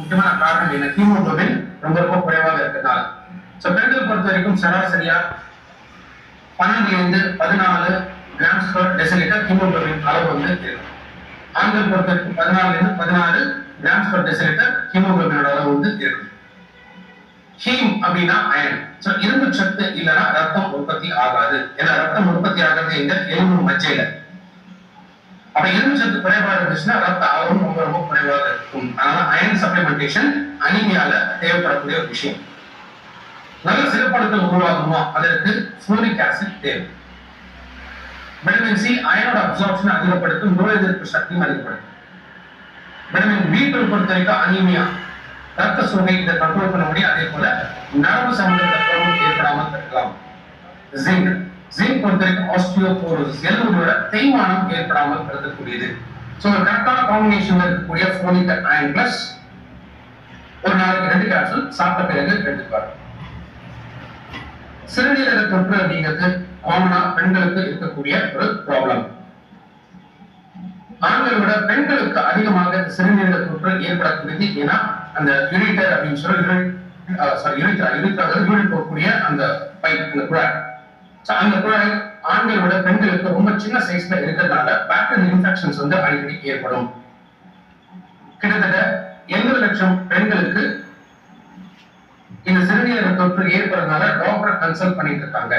முக்கியமான காரணம் என்ன? ஹீமோகுளோபின் ரொம்ப ரொம்ப குறைவாக இருக்கிறதால. சோ பெண்கள் பொறுத்த வரைக்கும் சராசரியா 12 14 கிராம்ஸ் பர் டெசிலிட்டர் ஹீமோகுளோபின் அளவு வந்து இருக்கும். ஆண்கள் பொறுத்த வரைக்கும் 14 16 கிராம்ஸ் பர் டெசிலிட்டர் ஹீமோகுளோபினோட அளவு வந்து இருக்கும். ஹீம் அப்படின்னா அயன். சோ இரும்பு சத்து இல்லைன்னா ரத்தம் உற்பத்தி ஆகாது. ஏன்னா ரத்தம் உற்பத்தி ஆகிறது இந்த எலும்பு மஜ்ஜையில. அப்ப இரும்பு சத்து குறைபாடு இருந்துச்சுன்னா ரத்த அளவும் ரொம்ப ரொம்ப குறைவாக இருக்கும். அதனால அயன் சப்ளிமெண்டேஷன் அனீமியால தேவைப்படக்கூடிய ஒரு விஷயம். நல்ல சிறப்பணுக்கள் உருவாகுமா? அதற்கு ஃபோலிக் ஆசிட் தேவை. விட்டமின் சி அயனோட அப்சார்ப்ஷன் அதிகப்படுத்தும், நோய் எதிர்ப்பு சக்தியும் அதிகப்படுத்தும். விட்டமின் பி12 பொறுத்த வரைக்கும் அனீமியா, ரத்த சோகை இதை கண்ட்ரோல் பண்ண முடியும். அதே போல நரம்பு சம்பந்தப்பட்ட ப்ராப்ளம் ஏற்படாமல் தடுக்கலாம். ஜிங்க் பொறுத்த வரைக்கும் ஆஸ்டியோபோரோசிஸ், எலும்போட தேய்மானம் ஏற்படாமல் தடுக்கக்கூடியது. ஸோ கரெக்டான காம்பினேஷன்ல இருக்கக்கூடிய ஃபோலிக் அயன் பிளஸ் ஒரு நாளைக்கு 2 கேப்சூல் சாப்பிட்ட பிறகு எடுத்துப்பாரு. சிறுநீரக தொற்று அப்படிங்கிறது காமனா பெண்களுக்கு இருக்கக்கூடிய ஒரு ப்ராப்ளம். ஆண்களை விட பெண்களுக்கு அதிகமாக சிறுநீரக தொற்று ஏற்படக்கூடியது. ஏன்னா அந்த யூரிட்டர் அப்படின்னு சொல்லி யூரின் போகக்கூடிய அந்த பைப், அந்த குழாய், அந்த குழாய் ஆண்களை விட பெண்களுக்கு ரொம்ப சின்ன சைஸ்ல இருக்கிறதுனால பாக்டீரியல் இன்ஃபெக்ஷன்ஸ் வந்து அடிக்கடி ஏற்படும். கிட்டத்தட்ட 80 லட்சம் பெண்களுக்கு இந்த சிறுநீரக தொற்று ஏற்படுறதுனால டாக்டர் கன்சல்ட் பண்ணிட்டு இருக்காங்க.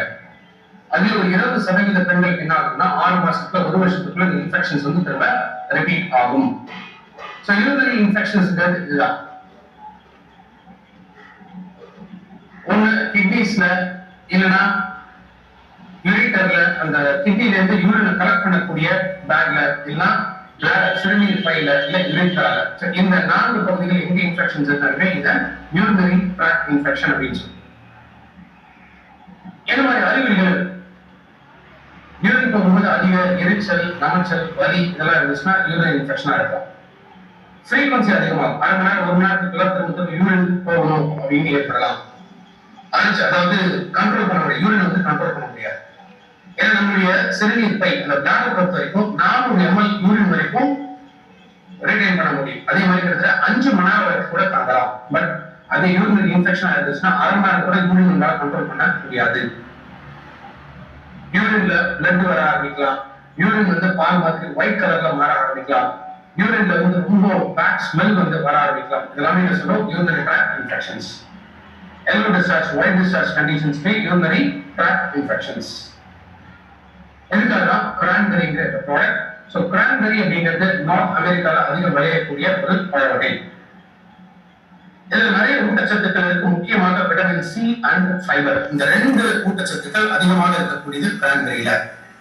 அதுல ஒரு 20% பெண்களுக்கு என்ன ஆகுதுன்னா 6 மாசத்துக்குள்ள 1 வருஷத்துக்குள்ள இந்த இன்ஃபெக்ஷன்ஸ் வந்து திரும்ப ரிப்பீட் ஆகும். சோ யூரினரி இன்ஃபெக்ஷன்ஸ் இதுதான். ஒண்ணு கிட்னிஸ்ல இல்லைன்னா யூரிட்டர்ல, அந்த கிட்னில இருந்து யூரினை கலெக்ட் பண்ணக்கூடிய பேக்ல இல்லைன்னா சிறுநீர் பையில இல்ல யூரிட்டரால. இந்த 4 பகுதிகள் எங்க இன்ஃபெக்ஷன்ஸ் இருந்தாலுமே இதை யூரினரி ட்ராக்ட் இன்ஃபெக்ஷன் அப்படின்னு சொல்லி. என்ன மாதிரி அறிகுறிகள்? யூரின் போகும்போது அதிக எரிச்சல், நமைச்சல், வலி இதெல்லாம் இருந்துச்சுன்னா யூரின் இன்ஃபெக்ஷனா இருக்கும். ஃப்ரீக்வன்சி அதிகமாகும். 1/2 மணி நேரம் 1 மணி நேரத்துக்குள்ள திரும்ப யூரின் போகணும் அப்படின்னு ஏற்படலாம். அதாவது கண்ட்ரோல் பண்ண முடியாது, யூரின் வந்து கண்ட்ரோல் பண்ண முடியாது. ஏன்னா நம்மளுடைய சிறுநீர் பை அந்த பிளாடர் பொறுத்த வரைக்கும் 400 ml யூரின் வரைக்கும் ரிட்டைன் பண்ண முடியும். அதே மாதிரி கிட்டத்தட்ட 5 மணி நேரம் வரைக்கும் கூட தாங்கலாம். பட் அதே யூரினரி இன்ஃபெக்ஷன் இருந்துச்சுன்னா 1/2 மணி நேரம் கூட யூரின் உங்களால கண்ட்ரோல் பண்ண முடியாது. யூரின்ல பிளட் வர ஆரம்பிக்கலாம். யூரின் வந்து பால் மாதிரி ஒயிட் கலர்ல மாற ஆரம்பிக்கலாம். யூரின்ல வந்து ரொம்ப பேட் ஸ்மெல் வந்து வர ஆரம்பிக்கலாம். இதெல்லாமே என்ன சொல்றோம்? Urinary tract infections. yellow discharge, white discharge conditions may urinary tract infections. இதுக்காக கிரான்பெரிங்கிற ப்ராடக்ட். ஸோ கிரான்பெரி அப்படிங்கிறது நார்த் அமெரிக்கால அதிகம் விளையக்கூடிய ஒரு பழ வகை. இதுல நிறைய ஊட்டச்சத்துக்கள் இருக்கு. முக்கியமாக விட்டமின் சி அண்ட் ஃபைபர், இந்த 2 ஊட்டச்சத்துக்கள் அதிகமாக இருக்கக்கூடியது கிரான்பெரியில.